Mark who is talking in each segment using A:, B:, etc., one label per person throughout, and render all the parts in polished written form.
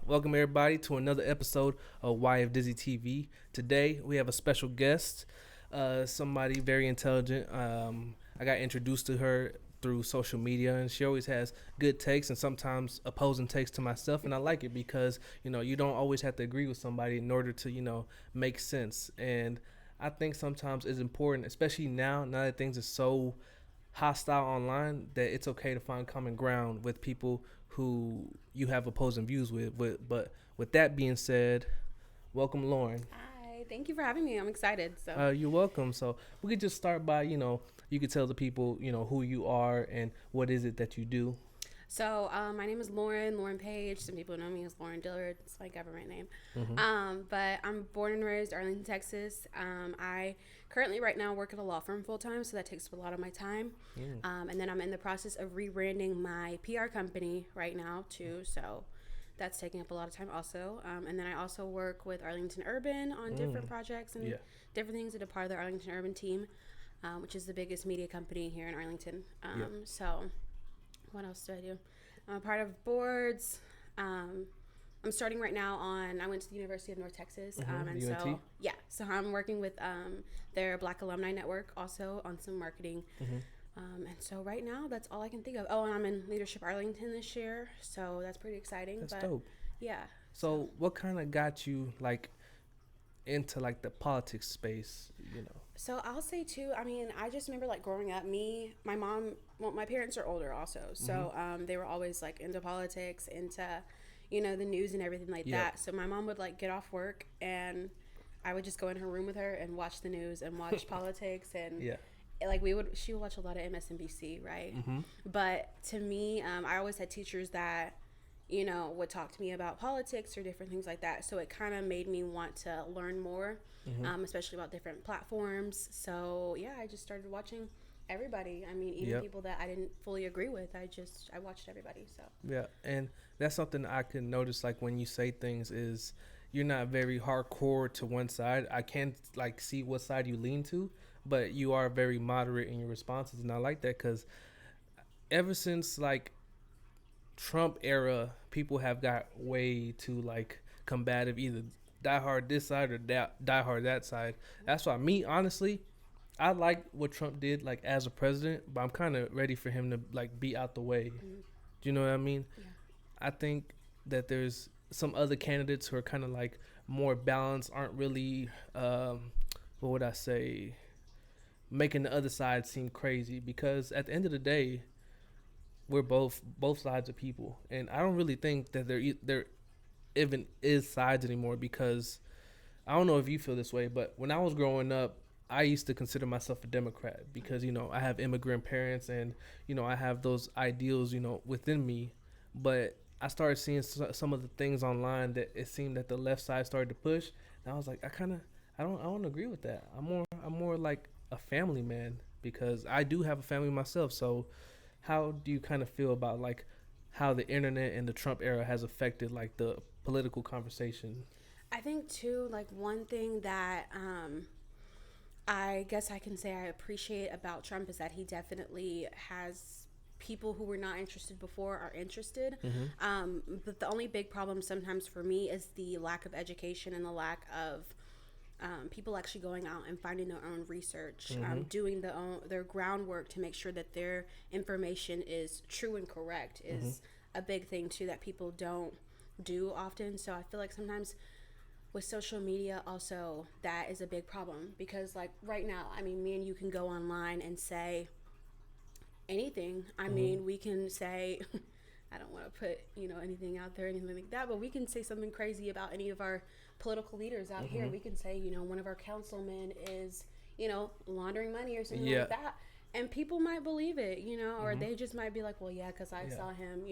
A: Welcome everybody to another episode of Why of Dizzy TV. Today we have a special guest, somebody very intelligent. I got introduced to her through social media, and she always has good takes and sometimes opposing takes to myself, and I like it because you don't always have to agree with somebody in order to make sense. And I think sometimes it's important, especially now that things are so hostile online, that it's okay to find common ground with people who you have opposing views with. But with that being said, welcome, Lauren.
B: Hi, thank you for having me. I'm excited.
A: You're welcome. So we could just start by, you could tell the people, who you are and what is it that you do.
B: My name is Lauren Page. Some people know me as Lauren Dillard. It's my government name.
A: Mm-hmm.
B: But I'm born and raised Arlington, Texas. I currently right now work at a law firm full time, so that takes up a lot of my time. And then I'm in the process of rebranding my PR company right now too. So that's taking up a lot of time also. And then I also work with Arlington Urban on different projects and different things that are part of the Arlington Urban team, which is the biggest media company here in Arlington. So what else do I do? I'm a part of boards. I'm starting right now I went to the University of North Texas.
A: UNT?
B: So I'm working with their Black Alumni Network also on some marketing. And so right now, that's all I can think of. Oh, and I'm in Leadership Arlington this year, so that's pretty exciting.
A: That's dope.
B: Yeah.
A: So what kind of got you into the politics space?
B: So I'll say too. I mean, I just remember growing up. My parents are older also, so they were always into politics, into the news and everything like that. So my mom would get off work, and I would just go in her room with her and watch the news and watch politics and she would watch a lot of MSNBC, right? But to me, I always had teachers that would talk to me about politics or different things like that. So it kind of made me want to learn more, especially about different platforms. So yeah, I just started watching everybody. I mean, even people that I didn't fully agree with, I watched everybody. So
A: yeah, and that's something I can notice. When you say things, is you're not very hardcore to one side. I can't see what side you lean to, but you are very moderate in your responses, and I like that because ever since Trump era, people have got way too combative, either die hard this side or die hard that side. That's why honestly, I like what Trump did as a president, but I'm kind of ready for him to be out the way. Do you know what I mean?
B: yeah.
A: I think that there's some other candidates who are kind of more balanced, aren't really what would I say, making the other side seem crazy, because at the end of the day, we're both sides of people, and I don't really think that there even is sides anymore, because I don't know if you feel this way, but when I was growing up, I used to consider myself a Democrat because I have immigrant parents, and I have those ideals within me, but I started seeing some of the things online that it seemed that the left side started to push, and I was like, I don't agree with that. I'm more like a family man, because I do have a family myself. So how do you kind of feel about how the internet and the Trump era has affected the political conversation?
B: I think too, one thing that I guess I can say I appreciate about Trump is that he definitely has people who were not interested before are interested. But the only big problem sometimes for me is the lack of education and the lack of people actually going out and finding their own research, doing their groundwork to make sure that their information is true and correct is a big thing too that people don't do often. So I feel like sometimes with social media also that is a big problem, because right now, I mean, me and you can go online and say anything. I mean, we can say I don't want to put anything out there, anything like that, but we can say something crazy about any of our political leaders out here. We can say one of our councilmen is laundering money or something like that, and people might believe it, or they just might be like, well, yeah, because I saw him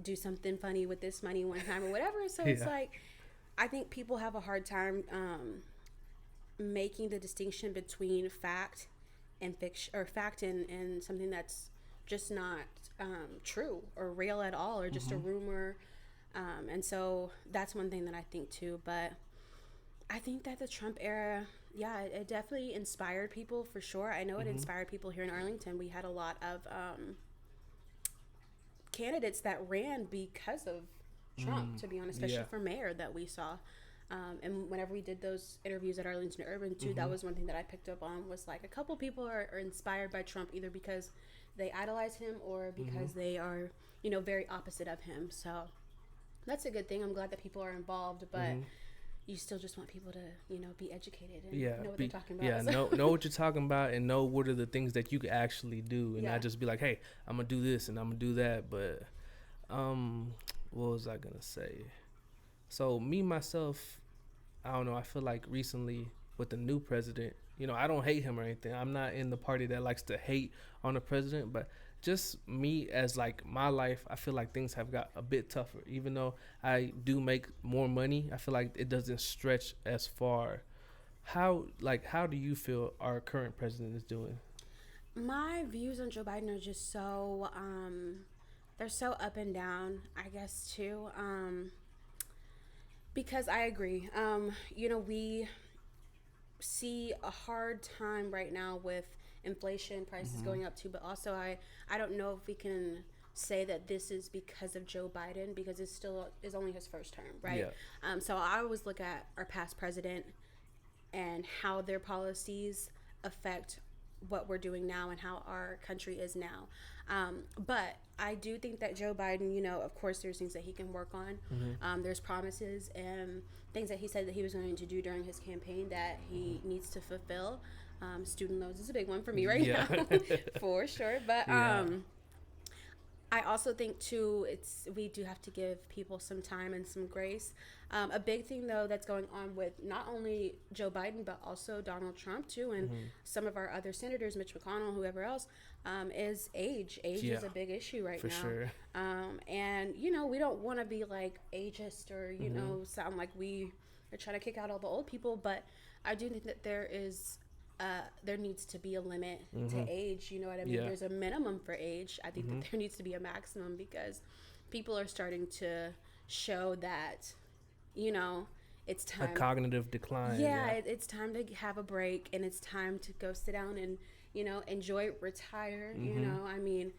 B: do something funny with this money one time or whatever. So it's I think people have a hard time making the distinction between fact and fiction, or fact and something that's just not true or real at all, or just a rumor. And so that's one thing that I think too. But I think that the Trump era, yeah, it definitely inspired people for sure. I know it inspired people here in Arlington. We had a lot of candidates that ran because of Trump, to be honest, especially
A: Yeah.
B: for mayor that we saw. And whenever we did those interviews at Arlington Urban too, that was one thing that I picked up on was like a couple people are inspired by Trump either because they idolize him or because they are, very opposite of him. So that's a good thing. I'm glad that people are involved, but you still just want people to, be educated and
A: Yeah,
B: know what they're talking about.
A: yeah,
B: So.
A: know what you're talking about and know what are the things that you can actually do, and
B: Yeah.
A: not just be like, hey, I'm gonna do this and I'm gonna do that. But what was I gonna say? So me myself, I don't know. I feel like recently with the new president, I don't hate him or anything. I'm not in the party that likes to hate on the president, but just me as like my life, I feel like things have got a bit tougher. Even though I do make more money, I feel like it doesn't stretch as far. How do you feel our current president is doing?
B: My views on Joe Biden are just so they're so up and down, I guess too. Because I agree. We see a hard time right now with inflation, prices going up too, but also I don't know if we can say that this is because of Joe Biden because it's still is only his first term, right?
A: Yeah.
B: So I always look at our past president and how their policies affect what we're doing now and how our country is now. But I do think that Joe Biden, of course, there's things that he can work on. There's promises and things that he said that he was going to do during his campaign that he needs to fulfill. Student loans is a big one for me right
A: Yeah.
B: now, for sure. But
A: Yeah.
B: I also think too, we do have to give people some time and some grace. A big thing though that's going on with not only Joe Biden but also Donald Trump too, and some of our other senators, Mitch McConnell, whoever else, is age. Age is
A: Yeah,
B: a big issue right
A: for
B: now.
A: sure.
B: And we don't want to be like ageist or sound like we are trying to kick out all the old people, but I do think that there needs to be a limit to age. You know what I mean?
A: Yeah.
B: There's a minimum for age. I think that there needs to be a maximum because people are starting to show that, it's
A: A
B: time.
A: cognitive decline.
B: Yeah, it's time to have a break and it's time to go sit down and, enjoy, retire. I mean,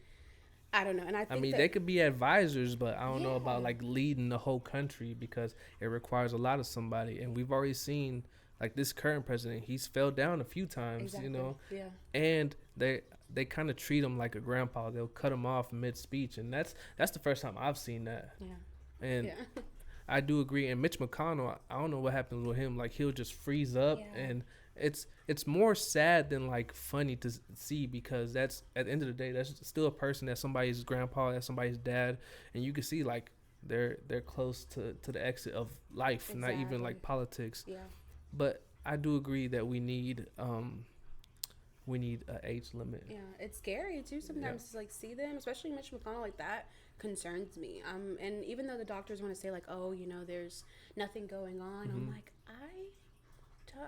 B: I don't know. And I
A: I
B: think
A: mean,
B: that,
A: they could be advisors, but I don't know about
B: yeah,
A: like leading the whole country because it requires a lot of somebody. And we've already seen like this current president, he's fell down a few times,
B: exactly. Yeah.
A: and they kind of treat him like a grandpa. They'll cut him off mid speech, and that's the first time I've seen that.
B: Yeah.
A: And
B: Yeah.
A: I do agree. And Mitch McConnell, I don't know what happens with him. Like he'll just freeze up,
B: Yeah.
A: and it's more sad than like funny to see because that's at the end of the day that's still a person, that's somebody's grandpa, that's somebody's dad, and you can see like they're close to the exit of life, not even
B: Exactly.
A: like politics.
B: Yeah.
A: But I do agree that we need an age limit.
B: Yeah, it's scary too sometimes to like see them, especially Mitch McConnell. Like that concerns me. And even though the doctors want to say like, oh, there's nothing going on, I'm like,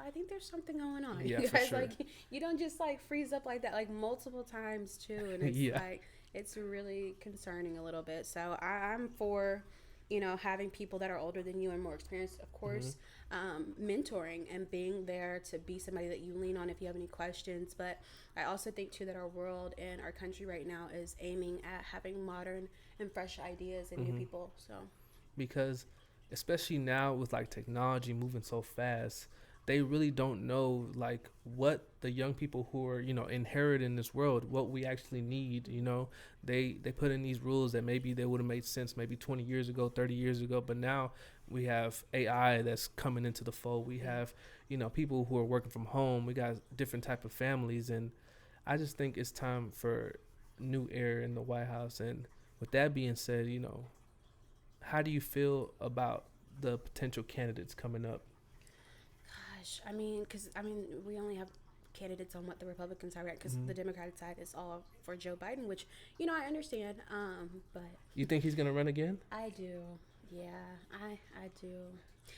B: I think there's something going on.
A: Yeah,
B: You
A: for
B: guys,
A: sure.
B: like, you don't just like freeze up like that, like multiple times too, and it's
A: Yeah.
B: like it's really concerning a little bit. So I'm for, having people that are older than you and more experienced, of course, mentoring and being there to be somebody that you lean on if you have any questions. But I also think too that our world and our country right now is aiming at having modern and fresh ideas and new people. So
A: Because especially now with like technology moving so fast, they really don't know like what the young people who are inheriting this world, what we actually need. They put in these rules that maybe they would have made sense maybe 20 years ago, 30 years ago, but now we have AI that's coming into the fold. We have people who are working from home. We got different type of families, and I just think it's time for new air in the White House. And with that being said, how do you feel about the potential candidates coming up?
B: gosh, because we only have candidates on what the Republican side, right? Because the Democratic side is all for Joe Biden, which I understand. But
A: You think he's gonna run again?
B: I do, yeah, I do,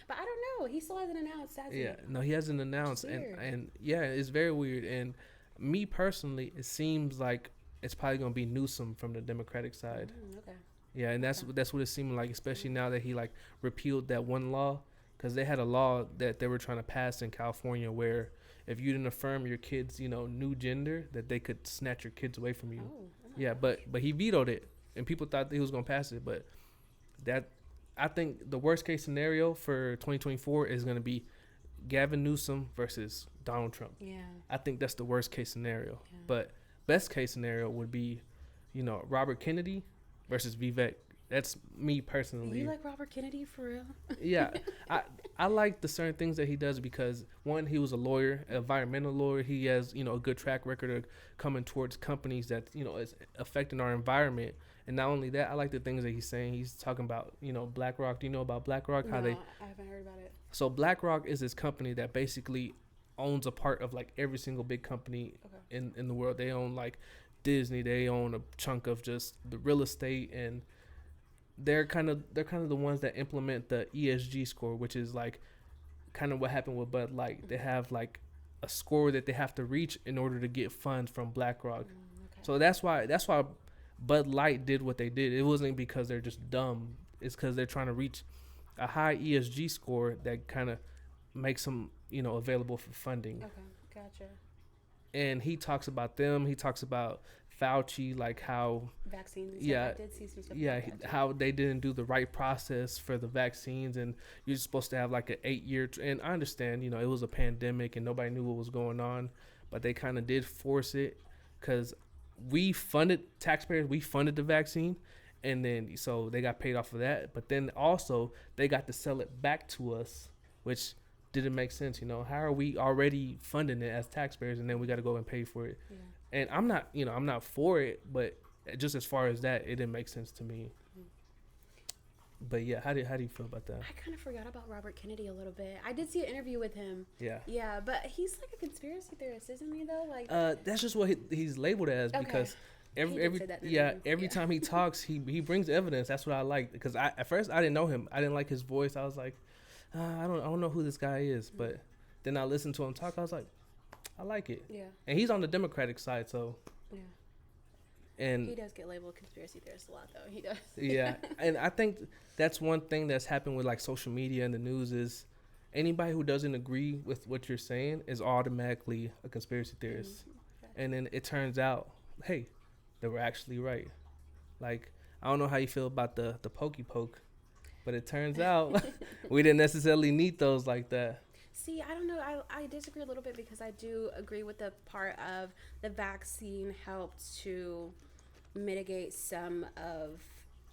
B: but I don't know. He still hasn't announced, has he?
A: Yeah, no, he hasn't announced, and
B: Weird.
A: and yeah, it's very weird. And me personally, it seems like it's probably gonna be Newsom from the Democratic side.
B: Okay.
A: Yeah, and that's what it seemed like, especially now that he like repealed that one law, because they had a law that they were trying to pass in California where if you didn't affirm your kid's new gender, that they could snatch your kids away from you.
B: Oh.
A: Yeah, but he vetoed it, and people thought that he was gonna pass it, but that I think the worst case scenario for 2024 is going to be Gavin Newsom versus Donald Trump.
B: Yeah.
A: I think that's the worst case scenario.
B: Yeah.
A: But best case scenario would be, Robert Kennedy versus Vivek. That's me personally.
B: You like Robert Kennedy for real?
A: Yeah, I like the certain things that he does because one, he was a lawyer, an environmental lawyer. He has a good track record of coming towards companies that is affecting our environment. And not only that, I like the things that he's saying. He's talking about BlackRock. Do you know about BlackRock?
B: No, I haven't heard about it.
A: So BlackRock is this company that basically owns a part of like every single big company in the world. They own like Disney. They own a chunk of just the real estate, and they're kind of the ones that implement the ESG score, which is like kind of what happened with Bud Light. They have like a score that they have to reach in order to get funds from BlackRock.
B: Okay.
A: So that's why Bud Light did what they did. It wasn't because they're just dumb. It's because they're trying to reach a high ESG score that kind of makes them available for funding.
B: Okay, gotcha.
A: And he talks about them. He talks about Fauci, like how
B: vaccines.
A: Yeah,
B: I did see some stuff.
A: yeah,
B: about that
A: how they didn't do the right process for the vaccines, and you're supposed to have like an 8-year. And I understand, it was a pandemic and nobody knew what was going on, but they kind of did force it because taxpayers. We funded the vaccine, and then so they got paid off for that. But then also they got to sell it back to us, which didn't make sense. How are we already funding it as taxpayers, and then we got to go and pay for it?
B: Yeah.
A: And I'm not for it, but just as far as that, it didn't make sense to me. But yeah, how do you feel about that?
B: I kind of forgot about Robert Kennedy a little bit. I did see an interview with him.
A: Yeah.
B: Yeah, but he's like a conspiracy theorist, isn't he? Though, like.
A: That's just what he's labeled as because every time he talks, he brings evidence. That's what I like because at first I didn't know him. I didn't like his voice. I was like, I don't know who this guy is. But then I listened to him talk. I was like, I like it.
B: Yeah.
A: And he's on the Democratic side, so.
B: Yeah.
A: And
B: he does get labeled conspiracy theorist a lot, though. He does.
A: Yeah, and I think that's one thing that's happened with like social media and the news is anybody who doesn't agree with what you're saying is automatically a conspiracy theorist. Mm-hmm. And then it turns out, hey, they were actually right. Like, I don't know how you feel about the pokey poke, but it turns out we didn't necessarily need those like that.
B: See, I don't know. I disagree a little bit because I do agree with the part of the vaccine helped to mitigate some of,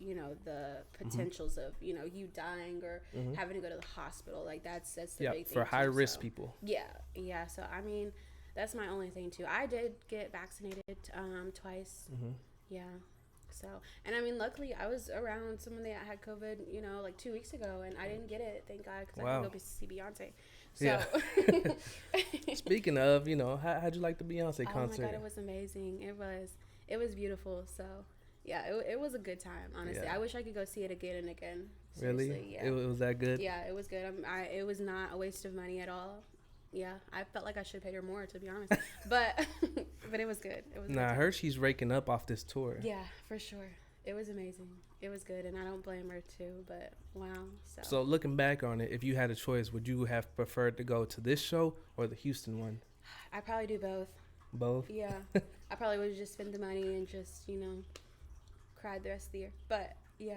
B: the potentials of, you dying or having to go to the hospital. Like that's the big thing.
A: For high risk people.
B: Yeah. Yeah. So, I mean, that's my only thing too. I did get vaccinated twice. Mm-hmm. Yeah. So, and I mean, luckily I was around someone that had COVID, like 2 weeks ago, and I didn't get it, thank God, because I could go see Beyonce. So.
A: Yeah. Speaking of, how'd you like the Beyonce concert?
B: Oh my God, it was amazing. It was beautiful. So, yeah, it was a good time, honestly. Yeah. I wish I could go see it again and again. Seriously,
A: really?
B: Yeah.
A: It was that good?
B: Yeah, it was good. It was not a waste of money at all. Yeah, I felt like I should have paid her more, to be honest. But it was good. It was.
A: I heard she's raking up off this tour.
B: Yeah, for sure. It was amazing. It was good, and I don't blame her too. But wow.
A: So looking back on it, if you had a choice, would you have preferred to go to this show or the Houston one?
B: I probably do both.
A: Both?
B: Yeah. I probably would have just spent the money and just cried the rest of the year. But yeah,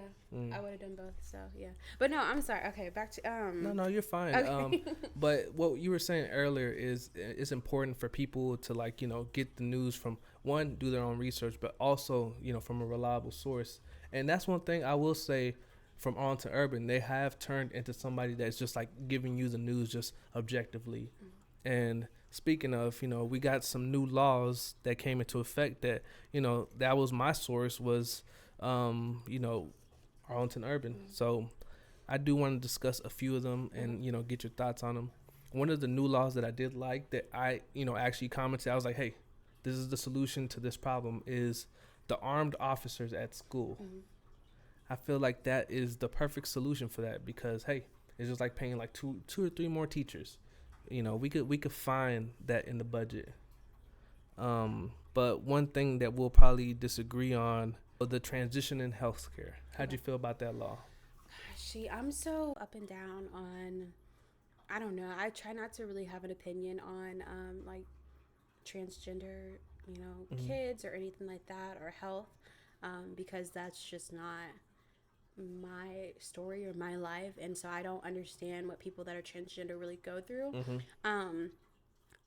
B: I would have done both. So yeah, but no, I'm sorry. Okay, back to
A: No, you're fine.
B: Okay.
A: But what you were saying earlier is it's important for people to get the news from one, do their own research, but also from a reliable source. And that's one thing I will say from On to Urban, they have turned into somebody that's just like giving you the news just objectively. And speaking of, we got some new laws that came into effect that that was my source was. Arlington Urban. So I do want to discuss a few of them and, get your thoughts on them. One of the new laws that I did like that I, actually commented, I was like, hey, this is the solution to this problem is the armed officers at school. Mm-hmm. I feel like that is the perfect solution for that because, hey, it's just like paying like two or three more teachers. We could find that in the budget. But one thing that we'll probably disagree on the transition in healthcare. How'd you feel about that law?
B: I'm so up and down on, I don't know. I try not to really have an opinion on like transgender, kids or anything like that or health, because that's just not my story or my life, and so I don't understand what people that are transgender really go through.
A: Mm-hmm.
B: Um,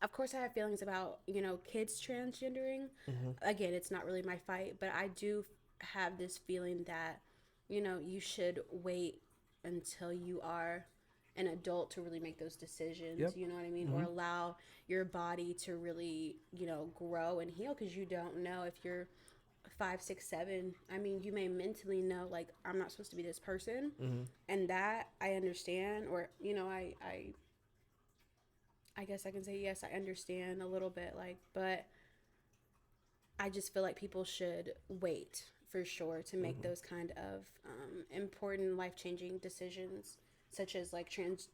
B: of course, I have feelings about kids transgendering.
A: Mm-hmm.
B: Again, it's not really my fight, but I do have this feeling that you should wait until you are an adult to really make those decisions.
A: Yep.
B: You know what I mean? Or
A: Mm-hmm.
B: allow your body to really grow and heal, because you don't know if you're 5, 6, 7. I mean, you may mentally know, like, I'm not supposed to be this person,
A: Mm-hmm.
B: and that I understand, or I guess I can say yes, I understand a little bit, like, but I just feel like people should wait for sure to make
A: Mm-hmm.
B: those kind of important life changing decisions, such as like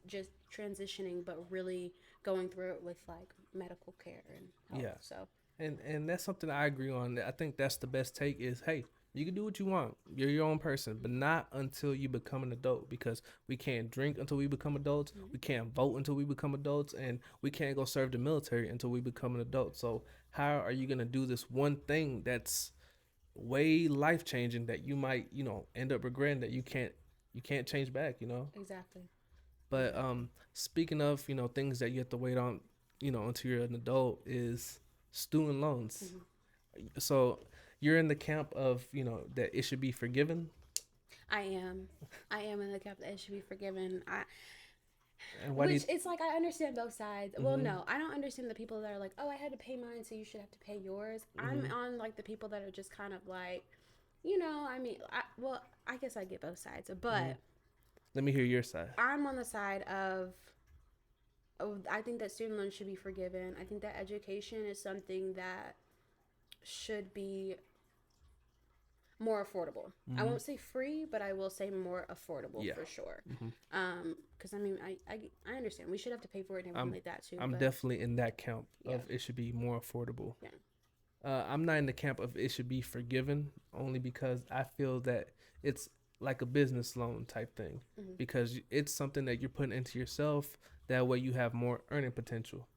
B: just transitioning, but really going through it with like medical care and health.
A: Yeah.
B: So
A: And that's something I agree on. I think that's the best take is, hey, you can do what you want. You're your own person, but not until you become an adult, because we can't drink until we become adults.
B: mm-hmm.
A: We can't vote until we become adults, and we can't go serve the military until we become an adult. So how are you going to do this one thing that's way life changing that you might, end up regretting, that you can't change back,
B: Exactly,
A: But
B: exactly.
A: speaking of, things that you have to wait on, until you're an adult, is student loans.
B: Mm-hmm.
A: So you're in the camp of, that it should be forgiven.
B: I am. I am in the camp that it should be forgiven.
A: And why do you?
B: Which it's like I understand both sides. Well,
A: Mm-hmm.
B: no, I don't understand the people that are like, oh, I had to pay mine, so you should have to pay yours. I'm
A: Mm-hmm.
B: on like the people that are just kind of like, I mean, I guess I get both sides,
A: Mm-hmm.
B: but
A: Let me hear your side.
B: I'm on the side of, I think that student loans should be forgiven. I think that education is something that should be more affordable. I
A: Mm-hmm.
B: won't say free, but I will say more affordable
A: Yeah.
B: for sure.
A: Mm-hmm.
B: Because I mean, I understand we should have to pay for it and everything
A: I'm
B: like that too.
A: I'm
B: But
A: definitely in that camp
B: yeah,
A: of it should be more affordable.
B: yeah,
A: I'm not in the camp of it should be forgiven, only because I feel that it's like a business loan type thing,
B: mm-hmm.
A: because it's something that you're putting into yourself. That way you have more earning potential.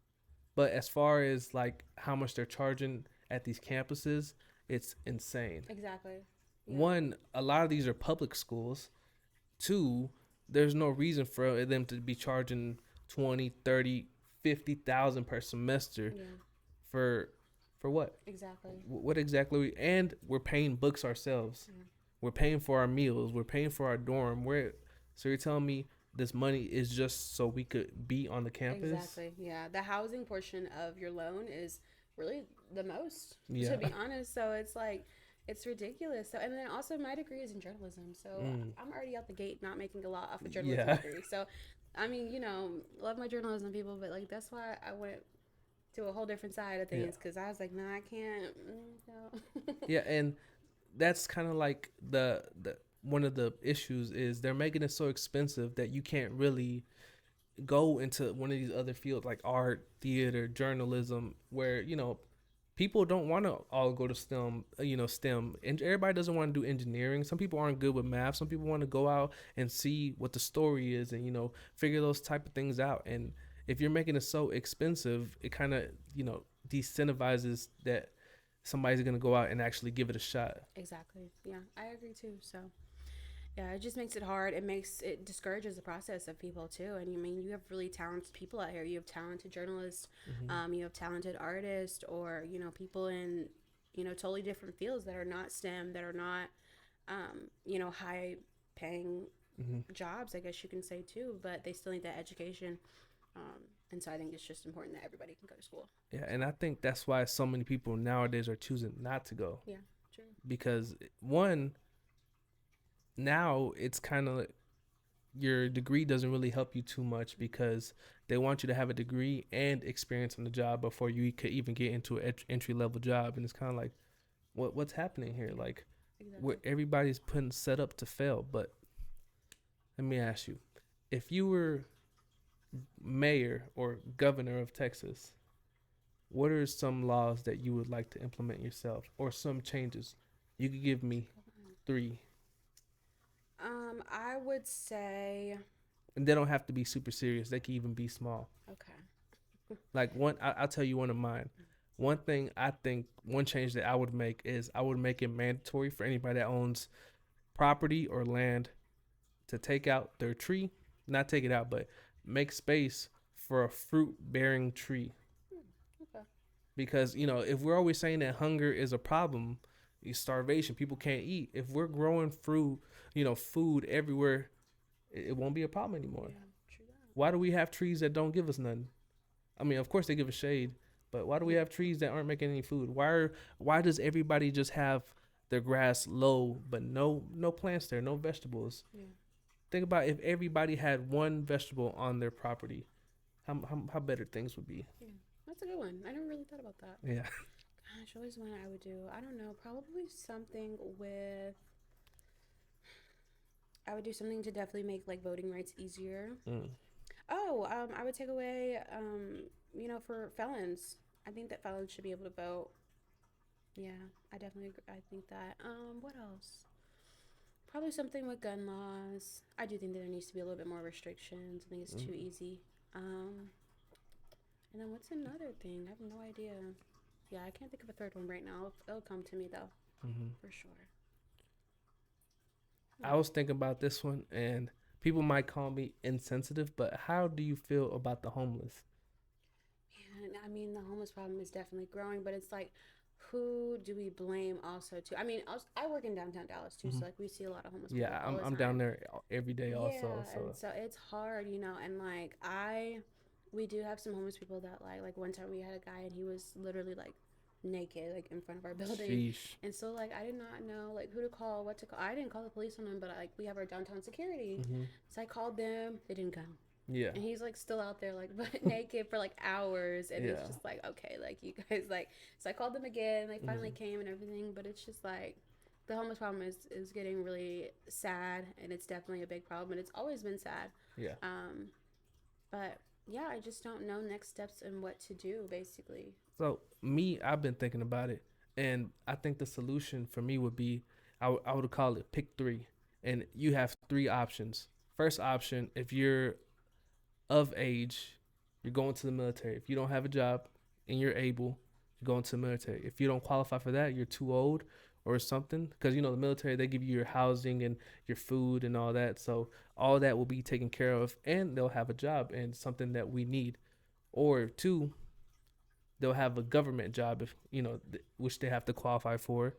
A: But as far as like how much they're charging at these campuses, it's insane.
B: exactly. Yeah,
A: One, a lot of these are public schools. Two, there's no reason for them to be charging 20, 30, 50,000 per semester
B: yeah,
A: for what?
B: exactly.
A: What exactly? And we're paying books ourselves.
B: Yeah.
A: We're paying for our meals. We're paying for our dorm. So you're telling me this money is just so we could be on the campus?
B: Exactly. Yeah. The housing portion of your loan is really the most, to
A: Yeah.
B: be honest. So it's like, it's ridiculous. So, and then also my degree is in journalism. So
A: Mm.
B: I'm already out the gate not making a lot off a journalism
A: Yeah.
B: degree. So, I mean, love my journalism people, but like, that's why I went to a whole different side of
A: Yeah.
B: things, because I was like, no, I can't. No.
A: Yeah, and that's kind of like the one of the issues is they're making it so expensive that you can't really go into one of these other fields like art, theater, journalism, where people don't want to all go to STEM, STEM, and everybody doesn't want to do engineering. Some people aren't good with math. Some people want to go out and see what the story is, and figure those type of things out. And if you're making it so expensive, it kind of decentivizes that somebody's gonna go out and actually give it a shot.
B: Exactly. Yeah, I agree too. So, yeah, it just makes it hard. It discourages the process of people too. And you mean you have really talented people out here. You have talented journalists,
A: Mm-hmm.
B: you have talented artists, or people in totally different fields that are not STEM, that are not high paying
A: Mm-hmm.
B: jobs, I guess you can say too. But they still need that education. And so I think it's just important that everybody can go to school.
A: Yeah, and I think that's why so many people nowadays are choosing not to go,
B: Yeah, true.
A: because one, now it's kind of your degree doesn't really help you too much, because they want you to have a degree and experience on the job before you could even get into an entry level job, and it's kind of like what's happening here,
B: Yeah,
A: like where
B: exactly.
A: everybody's putting set up to fail. But let me ask you, if you were mayor or governor of Texas, what are some laws that you would like to implement yourself, or some changes? You could give me three,
B: I would say
A: and they don't have to be super serious. They can even be small.
B: okay.
A: Like one, I'll tell you one of mine. One thing I think, one change that I would make is I would make it mandatory for anybody that owns property or land to take out their tree, not take it out, but make space for a fruit bearing tree.
B: Okay.
A: Because, if we're always saying that hunger is a problem, starvation, people can't eat. If we're growing fruit, food everywhere, it won't be a problem anymore.
B: Yeah, true that.
A: Why do we have trees that don't give us nothing? I mean, of course they give us shade, but why do we
B: Yeah.
A: have trees that aren't making any food? Why does everybody just have their grass low but no plants there, no vegetables?
B: Yeah.
A: Think about if everybody had one vegetable on their property, how better things would be.
B: Yeah. That's a good one. I never really thought about that.
A: Yeah.
B: Gosh, always one I would do. I don't know. Probably something with. I would do something to definitely make like voting rights easier.
A: Mm.
B: Oh, I would take away, for felons. I think that felons should be able to vote. Yeah, I definitely agree. I think that. What else? Probably something with gun laws. I do think that there needs to be a little bit more restrictions. I think it's too
A: Mm.
B: easy. Um, and then what's another thing? I have no idea. Yeah, I can't think of a third one right now. It'll come to me though,
A: Hmm.
B: for sure.
A: I was thinking about this one, and people might call me insensitive, but how do you feel about the homeless?
B: And I mean, the homeless problem is definitely growing, but it's like, who do we blame also too? I mean, I work in downtown Dallas too,
A: Hmm.
B: so like we see a lot of homeless people
A: Yeah,
B: all
A: I'm
B: the
A: I'm down
B: time.
A: there every day also.
B: Yeah, and
A: So
B: so it's hard, and like we do have some homeless people that like one time we had a guy and he was literally like naked like in front of our building,
A: sheesh.
B: and so like I did not know like who to call, what to call. I didn't call the police on him, but like we have our downtown security,
A: Hmm.
B: so I called them. They didn't come.
A: Yeah.
B: And he's like still out there like butt naked for like hours, and it's
A: Yeah.
B: just like, okay, like you guys like, so I called them again, and they finally
A: Hmm.
B: came and everything, but it's just like the homeless problem is getting really sad, and it's definitely a big problem, and it's always been sad.
A: Yeah.
B: um but yeah, I just don't know next steps and what to do basically.
A: So me, I've been thinking about it, and I think the solution for me would be, I would call it pick three, and you have three options. First option, if you're of age, you're going to the military. If you don't have a job and you're able, you're going to the military. If you don't qualify for that, you're too old or something, because the military, they give you your housing and your food and all that. So all that will be taken care of, and they'll have a job and something that we need. Or two, they'll have a government job, if which they have to qualify for.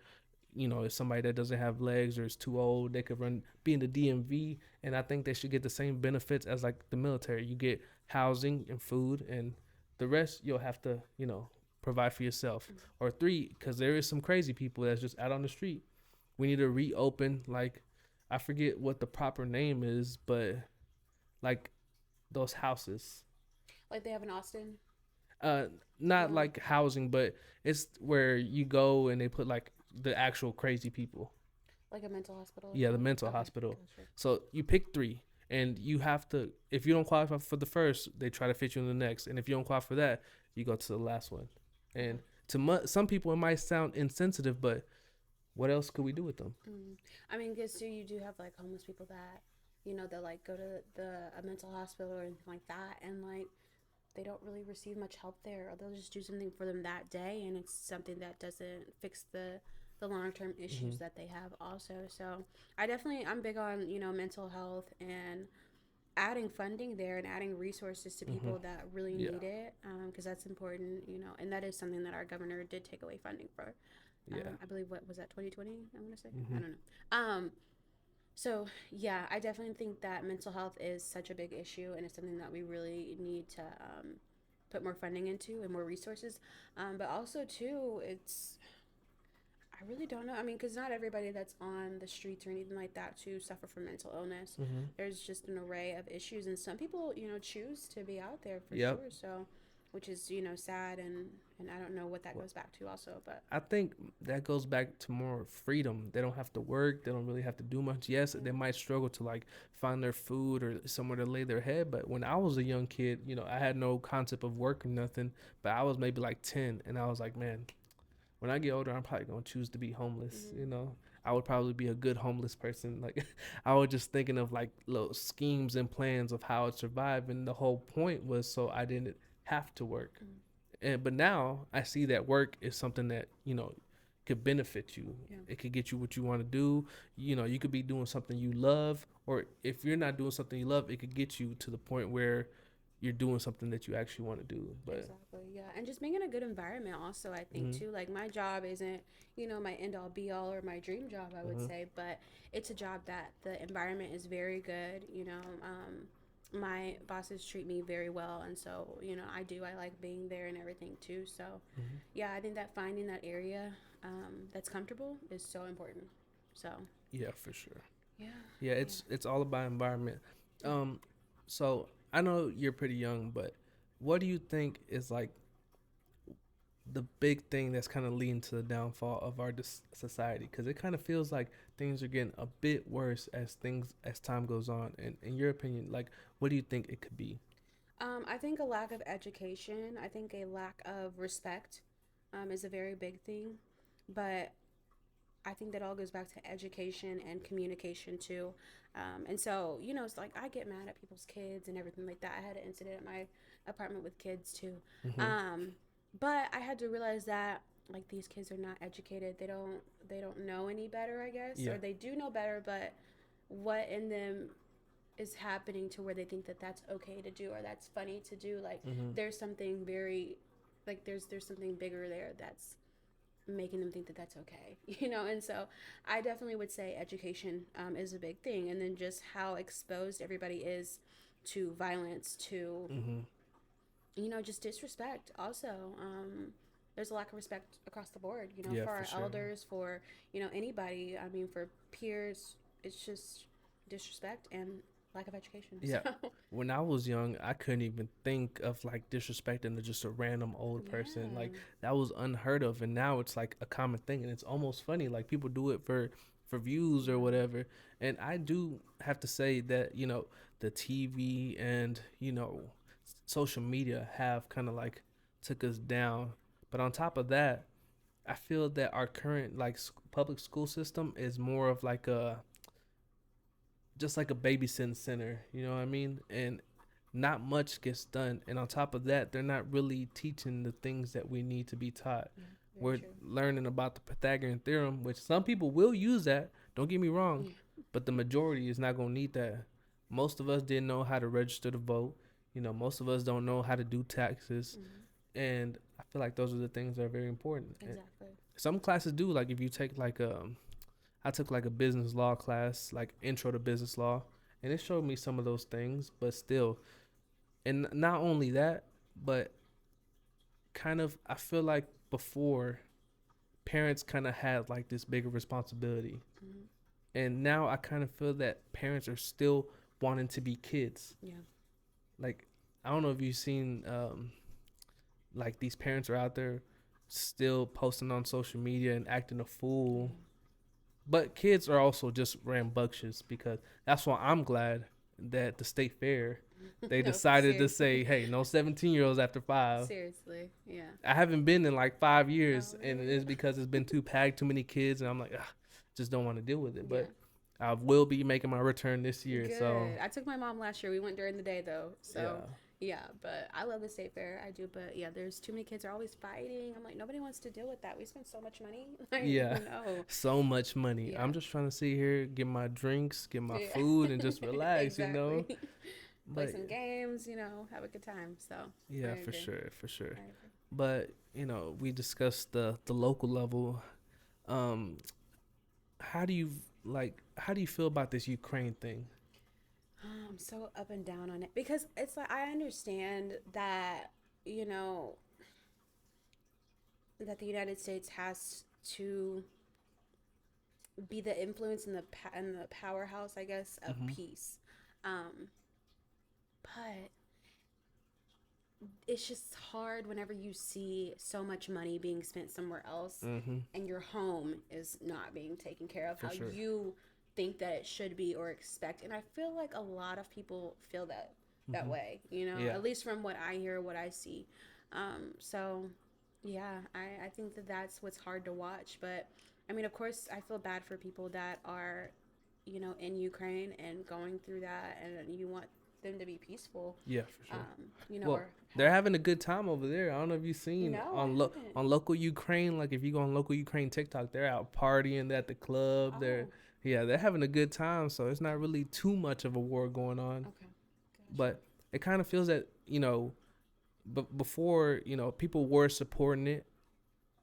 A: If somebody that doesn't have legs or is too old, they could be in the DMV, and I think they should get the same benefits as like the military. You get housing and food, and the rest you'll have to provide for yourself. Or three, because there is some crazy people that's just out on the street. We need to reopen, like, I forget what the proper name is, but like those houses.
B: Like they have in Austin.
A: Uh, Not
B: No.
A: like housing, but it's where you go and they put like the actual crazy people.
B: Like a mental hospital or
A: Yeah, the
B: something.
A: mental
B: Okay,
A: hospital.
B: gotcha.
A: So you pick three, and you have to. If you don't qualify for the first, they try to fit you in the next, and if you don't qualify for that, you go to the last one.
B: Okay.
A: And some people, it might sound insensitive, but what else could we do with them?
B: I mean, because too, you do have like homeless people that, they'll like go to a mental hospital or anything like that, and like they don't really receive much help there, or they'll just do something for them that day, and it's something that doesn't fix the long term
A: Hmm.
B: issues that they have also. So I'm big on mental health and adding funding there and adding resources to
A: Hmm.
B: people that really
A: Yeah.
B: need it, because that's important, and that is something that our governor did take away funding for.
A: Yeah.
B: I believe, what was that, 2020, I want to say. I
A: Hmm.
B: don't know. So yeah, I definitely think that mental health is such a big issue, and it's something that we really need to put more funding into and more resources. But also too, I really don't know. I mean, because not everybody that's on the streets or anything like that to suffer from mental illness.
A: Hmm.
B: There's just an array of issues, and some people, choose to be out there for
A: Yep.
B: sure. So, which is sad, and I don't know what that goes back to also, but
A: I think that goes back to more freedom. They don't have to work. They don't really have to do much. Yes,
B: yeah.
A: they might struggle to like find their food or somewhere to lay their head. But when I was a young kid, I had no concept of work or nothing. But I was maybe like 10, and I was like, man, when I get older, I'm probably gonna choose to be homeless.
B: Mm-hmm.
A: I would probably be a good homeless person. Like, I was just thinking of like little schemes and plans of how I'd survive, and the whole point was so I didn't have to work.
B: Mm-hmm.
A: But now I see that work is something that could benefit you.
B: Yeah.
A: It could get you what you want to do. You know, you could be doing something you love, or if you're not doing something you love, it could get you to the point where you're doing something that you actually want to do. But
B: Exactly. Yeah. And just being in a good environment also, I think
A: mm-hmm,
B: too. Like my job isn't, my end all be all or my dream job, I would
A: mm-hmm,
B: say, but it's a job that the environment is very good. My bosses treat me very well. And so, I like being there and everything too. So,
A: mm-hmm.
B: yeah, I think that finding that area that's comfortable is so important. So,
A: Yeah, for sure.
B: yeah.
A: Yeah,
B: Yeah.
A: it's all about environment.
B: Yeah.
A: Um, so I know you're pretty young, but what do you think is like the big thing that's kind of leading to the downfall of our society? Because it kind of feels like things are getting a bit worse as time goes on. And in your opinion, like, what do you think it could be?
B: I think a lack of education, I think a lack of respect is a very big thing. But I think that all goes back to education and communication too. And so, it's like I get mad at people's kids and everything like that. I had an incident at my apartment with kids too.
A: Mm-hmm.
B: Um, but I had to realize that like these kids are not educated. They don't know any better, I guess,
A: Yeah.
B: or they do know better, but what in them is happening to where they think that that's okay to do or that's funny to do. Like
A: Mm-hmm.
B: there's something very like there's something bigger there that's making them think that that's okay. And so I definitely would say education is a big thing, and then just how exposed everybody is to violence, to
A: Mm-hmm.
B: just disrespect also. There's a lack of respect across the board,
A: Yeah,
B: for
A: for
B: our
A: sure.
B: elders, for anybody. I mean, for peers. It's just disrespect and lack of education.
A: Yeah.
B: So
A: When I was young, I couldn't even think of like disrespecting to just a random old person. Like
B: yeah.
A: that was unheard of, and now it's like a common thing, and it's almost funny. Like people do it for views or
B: Yeah.
A: whatever. And I do have to say that the TV and social media have kind of like took us down. But on top of that, I feel that our current like public school system is more of like a just like a babysitting center, you know what I mean? And not much gets done. And on top of that, they're not really teaching the things that we need to be taught.
B: Yeah. Very
A: We're
B: true.
A: learning about the Pythagorean theorem, which some people will use that. Don't get me wrong,
B: Yeah.
A: but the majority is not going to need that. Most of us didn't know how to register to vote. Most of us don't know how to do taxes.
B: Mm-hmm.
A: And I feel like those are the things that are very important. And
B: Exactly.
A: some classes do, like if you take like I took like a business law class, like intro to business law, and it showed me some of those things, but still, and not only that, but kind of, I feel like before parents kind of had like this bigger responsibility,
B: Mm-hmm.
A: and now I kind of feel that parents are still wanting to be kids.
B: Yeah.
A: Like, I don't know if you've seen, like these parents are out there still posting on social media and acting a fool. But kids are also just rambunctious because that's why I'm glad that the state fair they
B: No,
A: decided to say,
B: seriously.
A: hey, no 17-year-olds after 5.
B: Seriously. Yeah.
A: I haven't been in like 5 years,
B: Oh,
A: and
B: really?
A: it's because it's been too packed, too many kids, and I'm like, just don't want to deal with it.
B: Yeah.
A: But I will be making my return this year, so
B: Good. I took my mom last year. We went during the day though. So
A: yeah,
B: yeah, but I love the state fair. I do, but yeah, there's too many kids are always fighting. I'm like, nobody wants to deal with that. We spend so much money. Like,
A: yeah,
B: no.
A: so much money.
B: Yeah.
A: I'm just trying to sit here, get my drinks, get my
B: Yeah.
A: food, and just relax.
B: Exactly. Play
A: But
B: some games, have a good time. So I
A: yeah, for
B: agree.
A: sure, for sure.
B: I agree.
A: But we discussed the local level. Um, how do you how do you feel about this Ukraine thing?
B: I'm so up and down on it because it's like I understand that you know that the United States has to be the influence and the powerhouse, I guess, of
A: Mm-hmm.
B: peace. Um, but it's just hard whenever you see so much money being spent somewhere else
A: Mm-hmm.
B: and your home is not being taken care of
A: For
B: how
A: sure.
B: you think that it should be or expect. And I feel like a lot of people feel that
A: Mm-hmm.
B: way,
A: Yeah.
B: at least from what I hear, what I see. So yeah, I think that that's what's hard to watch. But I mean, of course, I feel bad for people that are, in Ukraine and going through that, and you want them to be peaceful.
A: Yeah, for sure.
B: You know,
A: Well,
B: or
A: they're having a good time over there. I don't know if you've seen
B: no, I haven't.
A: on local Ukraine. Like if you go on local Ukraine TikTok, they're out partying at the club.
B: Oh,
A: They're having a good time. So it's not really too much of a war going on.
B: okay, gotcha.
A: But it kind of feels that but before people were supporting it,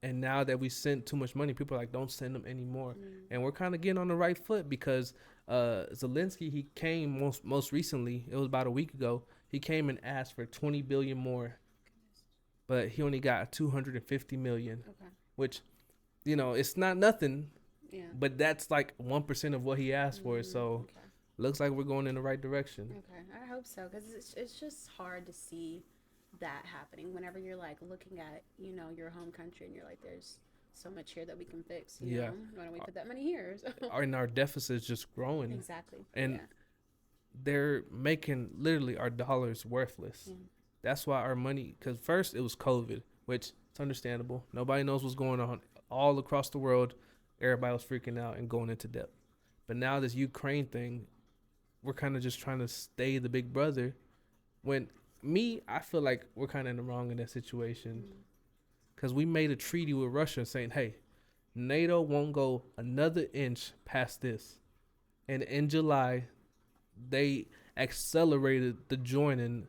A: and now that we sent too much money, people are like, don't send them anymore.
B: Mm.
A: And we're kind of getting on the right foot because Zelensky, he came most recently. It was about a week ago. He came and asked for 20 billion more, but he only got 250 million,
B: Okay.
A: which it's not nothing,
B: Yeah.
A: but that's like 1% of what he asked for. So
B: Okay.
A: looks like we're going in the right direction.
B: Okay. I hope so because it's just hard to see that happening whenever you're like looking at your home country and you're like there's so much here that we can fix.
A: Yeah,
B: Why don't we put that money here?
A: and our deficit is just growing,
B: Exactly.
A: and
B: Yeah.
A: they're making literally our dollars worthless.
B: Yeah.
A: That's why our money, because first it was COVID, which it's understandable. Nobody knows what's going on all across the world. Everybody was freaking out and going into debt. But now this Ukraine thing, we're kind of just trying to stay the big brother. When I feel like we're kind of in the wrong in that situation because we made a treaty with Russia saying, hey, NATO won't go another inch past this. And in July, they accelerated the joining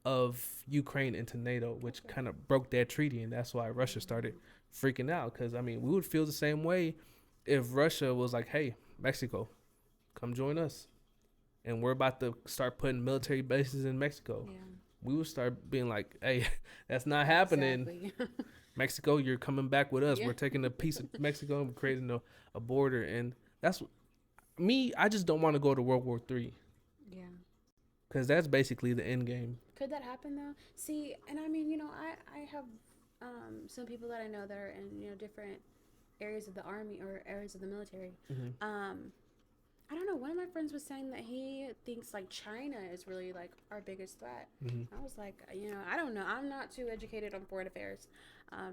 A: of Ukraine into NATO, which kind of broke that treaty, and that's why Russia started freaking out. Because we would feel the same way if Russia was like, "Hey, Mexico, come join us," and we're about to start putting military bases in Mexico.
B: Yeah.
A: We would start being like, "Hey, that's not happening.
B: Exactly.
A: Mexico, you're coming back with us.
B: Yeah.
A: We're taking a piece of Mexico and creating a border." And that's me. I just don't want to go to World War III.
B: Yeah.
A: Because that's basically the end game.
B: Could that happen though? See, and I have some people that I know that are in different areas of the army or areas of the military.
A: Mm-hmm.
B: I don't know. One of my friends was saying that he thinks like China is really like our biggest threat.
A: Mm-hmm.
B: I was like, I don't know. I'm not too educated on foreign affairs,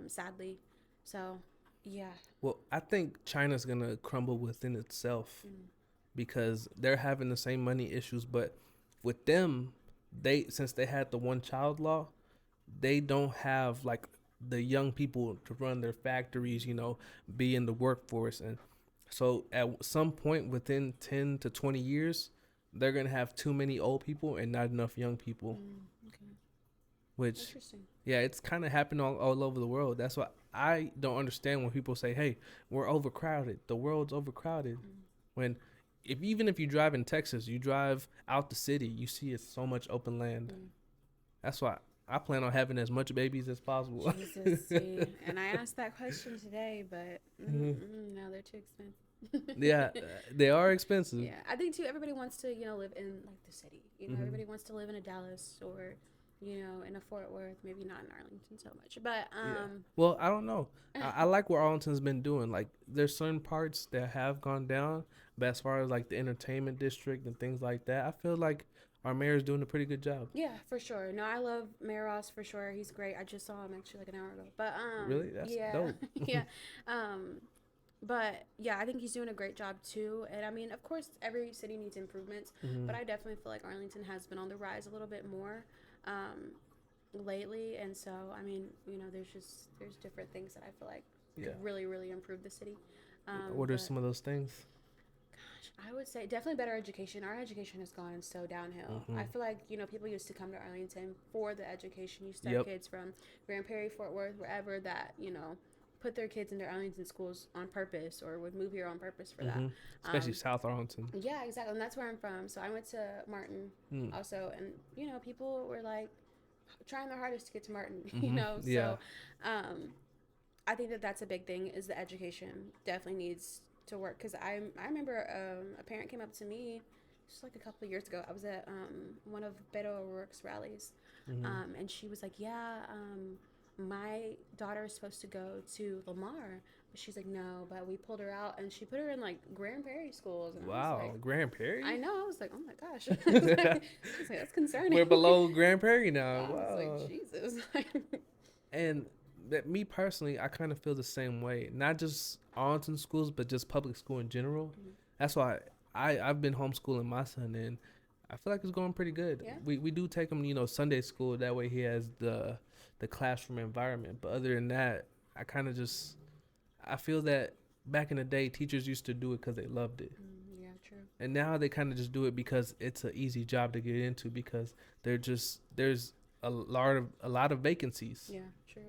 B: sadly. So, yeah.
A: Well, I think China's gonna crumble within itself because they're having the same money issues, but with them, since they had the one child law, they don't have like the young people to run their factories, be in the workforce. And so at some point within 10 to 20 years, they're going to have too many old people and not enough young people,
B: Okay.
A: which,
B: Interesting.
A: yeah, it's kind of happening all over the world. That's why I don't understand when people say, hey, we're overcrowded. The world's overcrowded. When even if you drive in Texas, you drive out the city, you see it's so much open land. That's why I plan on having as much babies as possible.
B: Jesus, see. And I asked that question today, but no, they're too expensive.
A: Yeah, they are expensive.
B: Yeah, I think too. Everybody wants to, live in like the city. Everybody wants to live in a Dallas or, in a Fort Worth. Maybe not in Arlington so much, but
A: Yeah. Well, I don't know. I like what Arlington's been doing. Like, there's certain parts that have gone down, but as far as like the entertainment district and things like that, I feel like our mayor's doing a pretty good job.
B: Yeah, for sure. No, I love Mayor Ross for sure. He's great. I just saw him actually like an hour ago. But
A: Really? That's
B: yeah,
A: dope.
B: yeah. But yeah, I think he's doing a great job too. And I mean, of course, every city needs improvements, but I definitely feel like Arlington has been on the rise a little bit more lately. And so, I mean, there's different things that I feel like could really, really improve the city.
A: What are some of those things?
B: I would say definitely better education. Our education has gone so downhill. I feel like, people used to come to Arlington for the education. You used to have kids from Grand Prairie, Fort Worth, wherever that, put their kids into Arlington schools on purpose or would move here on purpose for that.
A: Especially South Arlington.
B: Yeah, exactly. And that's where I'm from. So I went to Martin also. And, people were like trying their hardest to get to Martin, So I think that that's a big thing is the education definitely needs to work. Because I remember a parent came up to me just like a couple of years ago. I was at one of Beto O'Rourke's rallies. And she was like, my daughter is supposed to go to Lamar, but she's like, no, but we pulled her out and she put her in like Grand Prairie schools. And
A: wow,
B: I was like,
A: Grand Prairie?
B: I know. I was like, oh my gosh. I was like, that's concerning.
A: We're below Grand Prairie now.
B: I
A: Wow.
B: was like, Jesus.
A: And me personally, I kind of feel the same way. Not just Arlington schools, but just public school in general. That's why I've been homeschooling my son, and I feel like it's going pretty good.
B: Yeah.
A: We do take him, Sunday school. That way he has the classroom environment. But other than that, I kind of just I feel that back in the day, teachers used to do it because they loved it,
B: Yeah, true.
A: and now they kind of just do it because it's an easy job to get into because there's a lot of vacancies,
B: Yeah, true.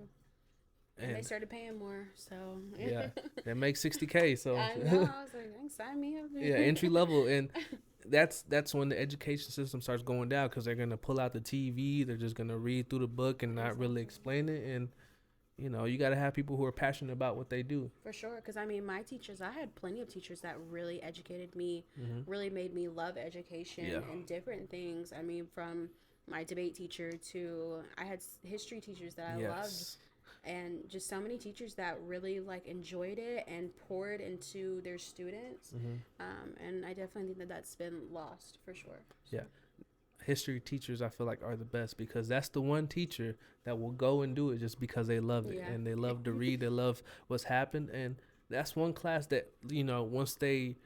B: And they
A: and
B: started paying more, so
A: yeah, that makes 60K. So
B: I know. I was like, "Dang, sign me up."
A: yeah, entry level, and that's when the education system starts going down because they're gonna pull out the TV, they're just gonna read through the book and not really
B: Exactly.
A: explain it, and you got to have people who are passionate about what they do.
B: For sure, because I mean, my teachers, I had plenty of teachers that really educated me,
A: Hmm.
B: really made me love education
A: Yeah.
B: and different things. I mean, from my debate teacher to I had history teachers that I loved,
A: Yes.
B: and just so many teachers that really like enjoyed it and poured into their students.
A: Hmm.
B: And I definitely think that that's been lost for sure. So,
A: Yeah. History teachers I feel like are the best because that's the one teacher that will go and do it just because they love it
B: yeah,
A: and they love to read, they love what's happened, and that's one class that once they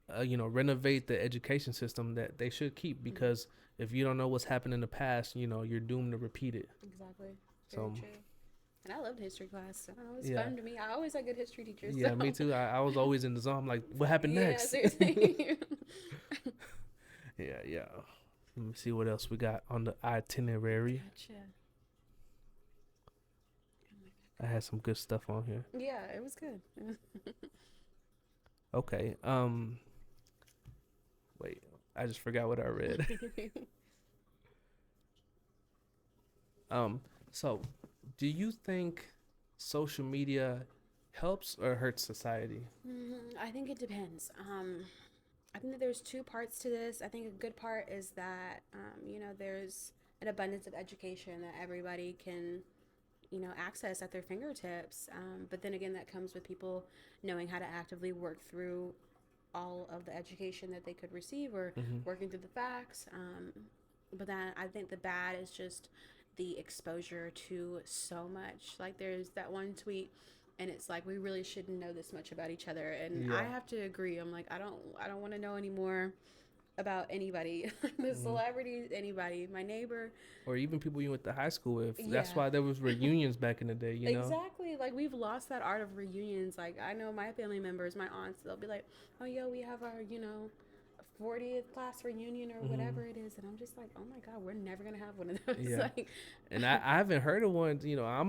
A: renovate the education system that they should keep
B: Mhm.
A: because if you don't know what's happened in the past, you're doomed to repeat it.
B: Exactly. Very
A: So
B: true. And I loved history class. So it was
A: yeah,
B: fun to me. I always had good history teachers. So
A: yeah, me too. I was always in the zone. I'm like, what happened
B: yeah,
A: next?
B: seriously.
A: Yeah, yeah. Let me see what else we got on the itinerary.
B: Gotcha.
A: I had some good stuff on here.
B: Yeah, it was good.
A: Okay. Wait, I just forgot what I read. So do you think social media helps or hurts society?
B: I think it depends. I think that there's two parts to this. I think a good part is that there's an abundance of education that everybody can access at their fingertips. But then again, that comes with people knowing how to actively work through all of the education that they could receive or
A: Hmm.
B: working through the facts. But then I think the bad is just the exposure to so much. Like there's that one tweet and it's like we really shouldn't know this much about each other and I
A: Yeah.
B: have to agree. I'm like I don't want to know anymore about anybody. The
A: Hmm.
B: celebrities, anybody, my neighbor.
A: Or even people you went to high school with. That's
B: Yeah.
A: why there was reunions back in the day.
B: Exactly. Like we've lost that art of reunions. Like I know my family members, my aunts, they'll be like, "Oh, yo, we have our, 40th class reunion or
A: Hmm.
B: whatever it is." And I'm just like, "Oh my god, we're never going to have one of those."
A: Yeah.
B: Like
A: And I haven't heard of one.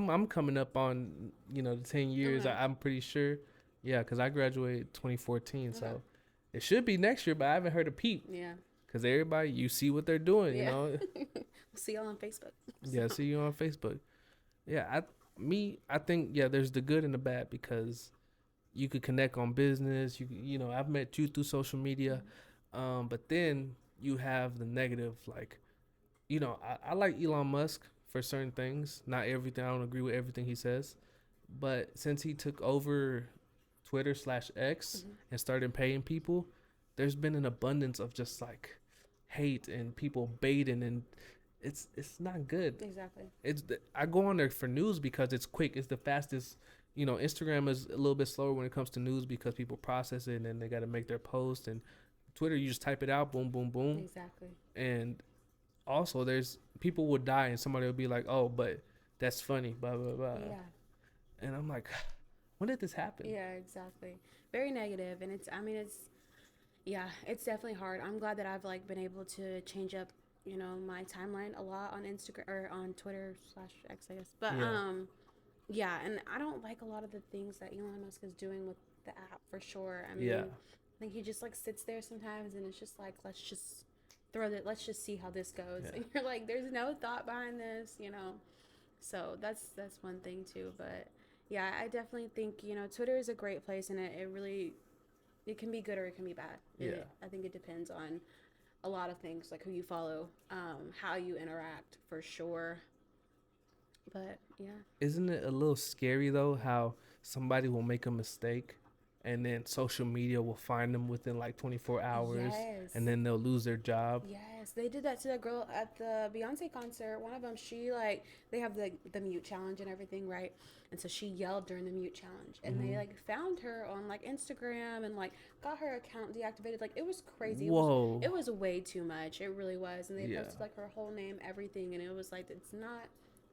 A: I'm coming up on the 10 years.
B: okay.
A: I'm pretty sure. Yeah, because I graduated 2014,
B: Okay.
A: so it should be next year. But I haven't heard a peep.
B: Yeah.
A: Because everybody, you see what they're doing.
B: Yeah. We'll see y'all on Facebook. So,
A: Yeah, see you on Facebook. Yeah, I think there's the good and the bad because you could connect on business. I've met you through social media, but then you have the negative. Like, I like Elon Musk for certain things. Not everything. I don't agree with everything he says, but since he took over Twitter/X
B: mhm.
A: and started paying people, there's been an abundance of just like hate and people baiting, and it's not good.
B: Exactly.
A: I go on there for news because it's quick. It's the fastest. Instagram is a little bit slower when it comes to news because people process it and then they got to make their post. And Twitter, you just type it out, boom, boom, boom.
B: Exactly.
A: And also, there's people will die and somebody will be like, "Oh, but that's funny," blah blah blah.
B: Yeah.
A: And I'm like, when did this happen?
B: Yeah, exactly. Very negative and it's I mean yeah, it's definitely hard. I'm glad that I've like been able to change up, my timeline a lot on Instagram or on Twitter/X, I guess. But
A: Yeah,
B: yeah, and I don't like a lot of the things that Elon Musk is doing with the app for sure. I
A: yeah,
B: mean, I think he just like sits there sometimes and it's just like let's just see how this goes.
A: yeah.
B: And you're like, there's no thought behind this. So that's one thing too. But yeah, I definitely think, Twitter is a great place and it really it can be good or it can be bad. And
A: Yeah.
B: I think it depends on a lot of things, like who you follow, how you interact for sure. But yeah.
A: Isn't it a little scary though how somebody will make a mistake and then social media will find them within like 24 hours,
B: Yes.
A: and then they'll lose their job.
B: Yes, they did that to that girl at the Beyonce concert. One of them, she like they have the mute challenge and everything, right? And so she yelled during the mute challenge, and they
A: Hmm.
B: like found her on like Instagram and like got her account deactivated. Like it was crazy.
A: Whoa.
B: It was way too much. It really was. And they
A: Yeah.
B: posted like her whole name, everything, and it was like it's not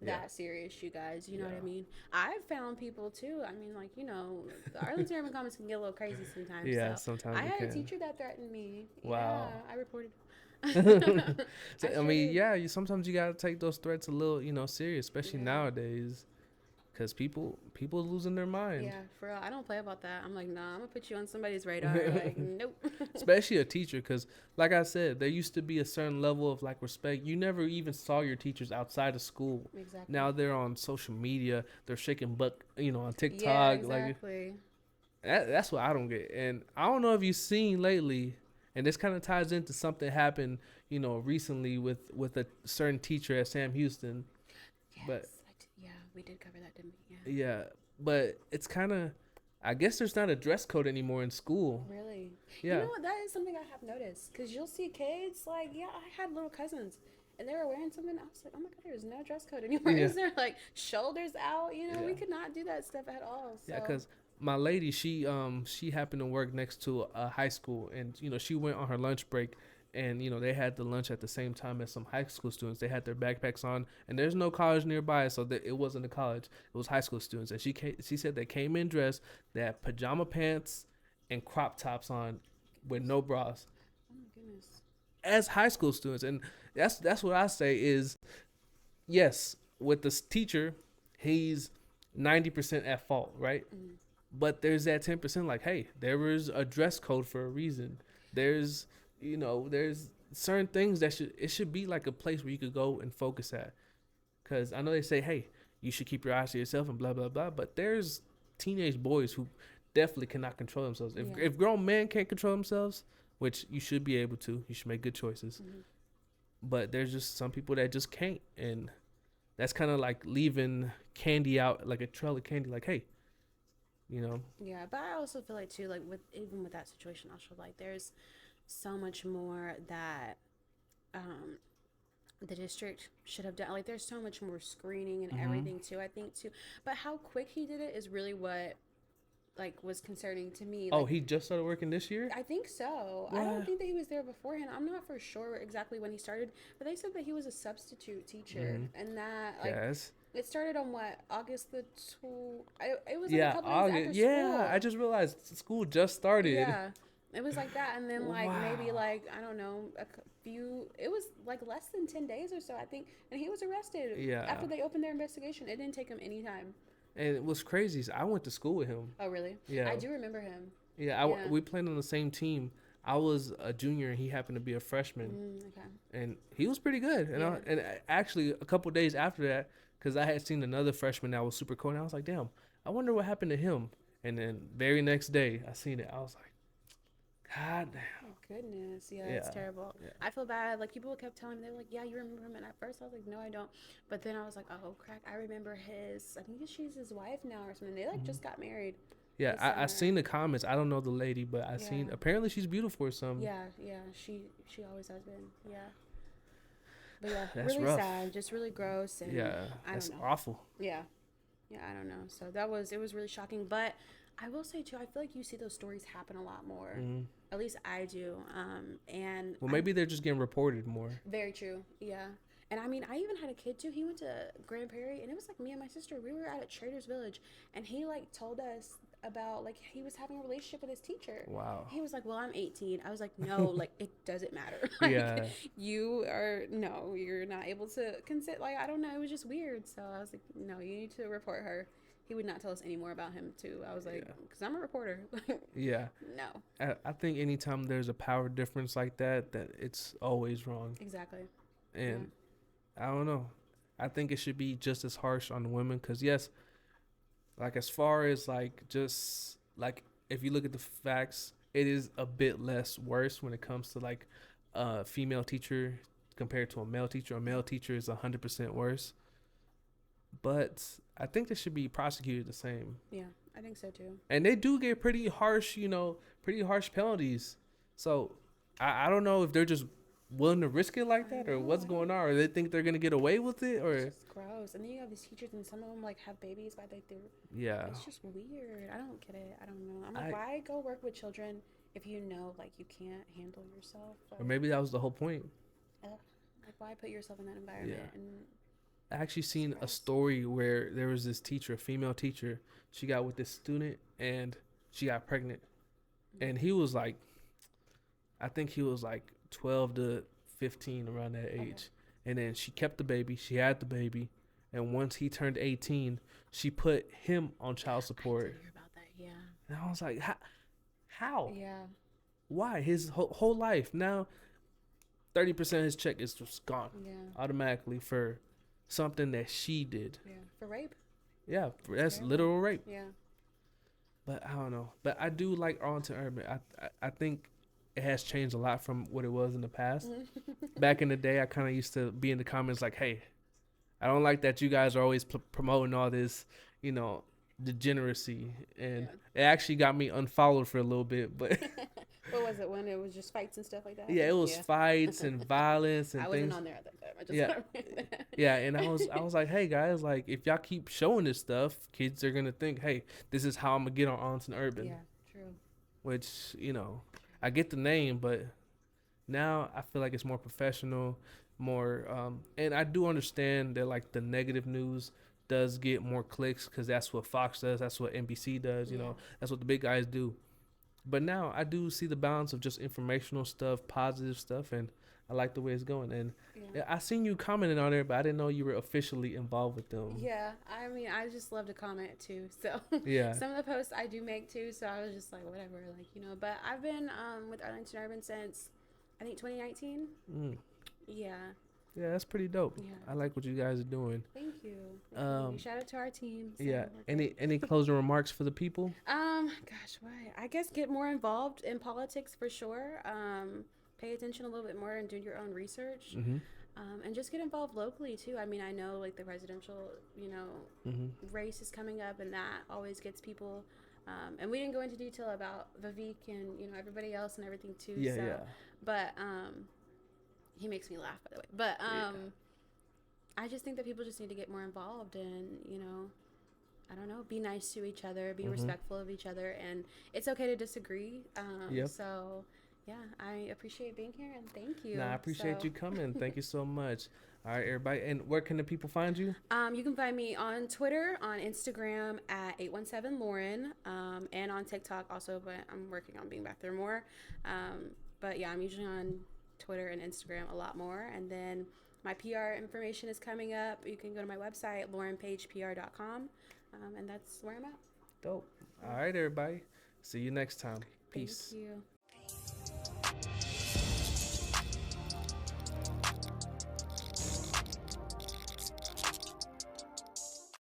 A: Yeah.
B: that serious, you guys. You know what I
A: Yeah.
B: mean? I've found people too. I mean, like the Arlington urban comments can get a little crazy sometimes.
A: Yeah.
B: So I
A: Sometimes it
B: had a
A: can.
B: teacher that threatened me. Yeah,
A: Wow.
B: I reported.
A: So,
B: I
A: I
B: sure
A: mean,
B: did.
A: yeah. Sometimes you gotta take those threats a little, serious, especially
B: Yeah.
A: nowadays, because people losing their mind.
B: Yeah, for real. I don't play about that. I'm like, nah, I'm gonna put you on somebody's radar. Like, nope.
A: Especially a teacher, because like I said, there used to be a certain level of like respect. You never even saw your teachers outside of school.
B: Exactly.
A: Now they're on social media, they're shaking butt, on
B: Yeah,
A: TikTok. Like
B: exactly.
A: that's what I don't get. And I don't know if you've seen lately, and this kind of ties into something happened recently with a certain teacher at Sam Houston. But
B: Yes. Yeah, we did cover that, didn't we? Yeah.
A: yeah, but it's kind of, I guess there's not a dress code anymore in school.
B: Really? You
A: Yeah.
B: know what? That is something I have noticed. Because you'll see kids, like, yeah, I had little cousins. And they were wearing something. I was like, oh my God, there's no dress code anymore.
A: Yeah.
B: Is there like shoulders out? We
A: Yeah.
B: could not do that stuff at all.
A: Yeah,
B: So,
A: because my lady, she happened to work next to a high school, and she went on her lunch break, and they had the lunch at the same time as some high school students. They had their backpacks on, and there's no college nearby, so it wasn't a college. It was high school students, and she said they came in dressed. They had pajama pants and crop tops on, with no bras,
B: oh my goodness.
A: as high school students, and that's what I say is, yes, with this teacher, he's 90% at fault, right?
B: Mm.
A: But there's that 10% like, hey, there was a dress code for a reason. There's certain things that should be like a place where you could go and focus at. Because I know they say, hey, you should keep your eyes to yourself and blah blah blah, but there's teenage boys who definitely cannot control themselves. If
B: Yeah.
A: if grown men can't control themselves, which you should be able to, you should make good choices.
B: Mm-hmm.
A: But there's just some people that just can't, and that's kind of like leaving candy out, like a trail of candy, like, hey, you know
B: Yeah, but I also feel like too, like even with that situation, also like there's so much more that um the district should have done. Like there's so much more screening and
A: hmm
B: everything too. I think too, but how quick he did it is really what like was concerning to me.
A: Oh,
B: Like
A: he just started working this year?
B: I think so. I don't
A: What?
B: think that he was there beforehand. I'm not for sure exactly when he started, but they said that he was a substitute teacher
A: Hmm.
B: and that like
A: Yes.
B: it started on what August the it was like a
A: Yeah,
B: couple days after
A: August. Yeah, I
B: school.
A: just realized school just started.
B: Yeah. It was like that, and then like maybe
A: Wow.
B: like I don't know few. It was like less than 10 days or so, I think, and he was arrested
A: Yeah.
B: after they opened their investigation. It didn't take him any time.
A: And what's crazy is I went to school with him.
B: Oh really?
A: Yeah.
B: I do remember him.
A: Yeah,
B: Yeah.
A: we played on the same team. I was a junior and he happened to be a freshman,
B: Okay.
A: and he was pretty good. And
B: Yeah.
A: actually a couple days after that, because I had seen another freshman that was super cool, and I was like, damn, I wonder what happened to him. And then very next day, I seen it. I was like, God damn.
B: Oh goodness, yeah, it's
A: Yeah.
B: terrible.
A: Yeah.
B: I feel bad. Like people kept telling me, they were like, "Yeah, you remember him?" And at first, I was like, "No, I don't." But then I was like, "Oh crack, I remember his. I think she's his wife now or something. They like
A: Mhm.
B: just got married
A: Yeah,
B: this
A: I
B: summer."
A: seen the comments. I don't know the lady, but I seen
B: Yeah.
A: apparently she's beautiful or something.
B: Yeah, yeah, she always has been. Yeah, but yeah,
A: That's
B: really
A: rough.
B: sad, just really gross, and
A: Yeah,
B: I
A: that's
B: don't know.
A: awful.
B: Yeah, yeah, I don't know. So it was really shocking. But I will say too, I feel like you see those stories happen a lot more.
A: Hmm.
B: At least I do. And
A: Well,
B: I
A: maybe they're just getting reported more.
B: very true. Yeah. And I mean, I even had a kid too. He went to Grand Prairie, and it was like me and my sister. We were at a Trader's Village, and he like told us about like he was having a relationship with his teacher.
A: Wow.
B: He was like, "Well, I'm 18." I was like, "No, like it doesn't matter. Like
A: Yeah.
B: you are no, you're not able to consent." Like I don't know. It was just weird. So I was like, "No, you need to report her." He would not tell us any more about him too. I was like,
A: Yeah.
B: "Because I'm a reporter."
A: Yeah.
B: No,
A: I think anytime there's a power difference like that it's always wrong.
B: exactly.
A: And I don't know. I think it should be just as harsh on the women, because yes, like as far as like just like if you look at the facts, it is a bit less worse when it comes to like a female teacher compared to a male teacher. A male teacher is 100% worse. But I think they should be prosecuted the same.
B: Yeah, I think so too.
A: And they do get pretty harsh, pretty harsh penalties. So I don't know if they're just willing to risk it like
B: I
A: that, or
B: know.
A: what's going on, or they think they're gonna get away with it,
B: It's
A: or
B: just gross. And then you have these teachers, and some of them like have babies by like they're.
A: yeah,
B: It's just weird. I don't get it. I don't know. I'm like,
A: I
B: why go work with children if you know like you can't handle yourself?
A: or maybe that was the whole point.
B: Ugh. Like, why put yourself in that environment?
A: Yeah.
B: And
A: I actually seen a
B: stress.
A: story where there was this teacher, a female teacher. She got with this student and she got pregnant, and he was like, I think he was like 12 to 15 around that age.
B: Okay.
A: And then she kept the baby. She had the baby. And once he turned 18, she put him on child
B: I
A: support.
B: did hear about that. Yeah.
A: And I was like, how?
B: Yeah.
A: Why? His whole life. Now, 30% of his check is just gone
B: Yeah.
A: automatically for something that she did.
B: Yeah. For rape.
A: Yeah, that's
B: Terrible.
A: literal rape.
B: Yeah.
A: But I don't know. But I do like Arlington Urban. I think it has changed a lot from what it was in the past. Back in the day, I kind of used to be in the comments like, "Hey, I don't like that you guys are always promoting all this, degeneracy," and
B: Yeah.
A: it actually got me unfollowed for a little bit. But
B: What was it when it was just fights and stuff like that?
A: yeah, it was fights and violence and
B: I wasn't
A: things.
B: on there at that time. I just
A: Yeah. Yeah, and I was like, "Hey guys, like if y'all keep showing this stuff, kids are gonna think, hey, this is how I'm gonna get on Arlington Urban."
B: Yeah. True.
A: Which I get the name, but now I feel like it's more professional, more and I do understand that like the negative news does get more clicks because that's what Fox does, that's what NBC does,
B: Yeah.
A: that's what the big guys do. But now I do see the balance of just informational stuff, positive stuff, and I like the way it's going. And
B: Yeah.
A: I seen you commenting on there, but I didn't know you were officially involved with them.
B: Yeah, I mean, I just love to comment too. So
A: Yeah.
B: some of the posts I do make too. So I was just like, whatever, But I've been with Arlington Urban since I think 2019.
A: Mm.
B: Yeah,
A: Yeah, that's pretty dope.
B: yeah.
A: I like what you guys are doing.
B: Thank you. Thank you. Shout out to our team. So
A: Yeah.
B: we're
A: Any
B: great.
A: any closing remarks for the people?
B: Gosh, why? I guess get more involved in politics for sure. Pay attention a little bit more and do your own research.
A: Mm-hmm.
B: And just get involved locally too. I mean, I know like the presidential,
A: Mm-hmm.
B: race is coming up, and that always gets people. And we didn't go into detail about Vivek and everybody else and everything too.
A: Yeah,
B: so,
A: yeah.
B: But he makes me laugh, by the way. But
A: Yeah.
B: I just think that people just need to get more involved and I don't know, be nice to each other, be
A: Mhm.
B: respectful of each other, and it's okay to disagree.
A: Yep.
B: So yeah, I appreciate being here and thank you.
A: Nah, I appreciate
B: So,
A: you coming. Thank you so much. All right, everybody. And where can the people find you?
B: You can find me on Twitter, on Instagram at 817Lauren, and on TikTok also, but I'm working on being back there more. But yeah, I'm usually on Twitter and Instagram a lot more. And then my PR information is coming up. You can go to my website, laurenpagepr.com, and that's where I'm at.
A: Dope. All right, everybody. See you next time. Peace.
B: Thank you.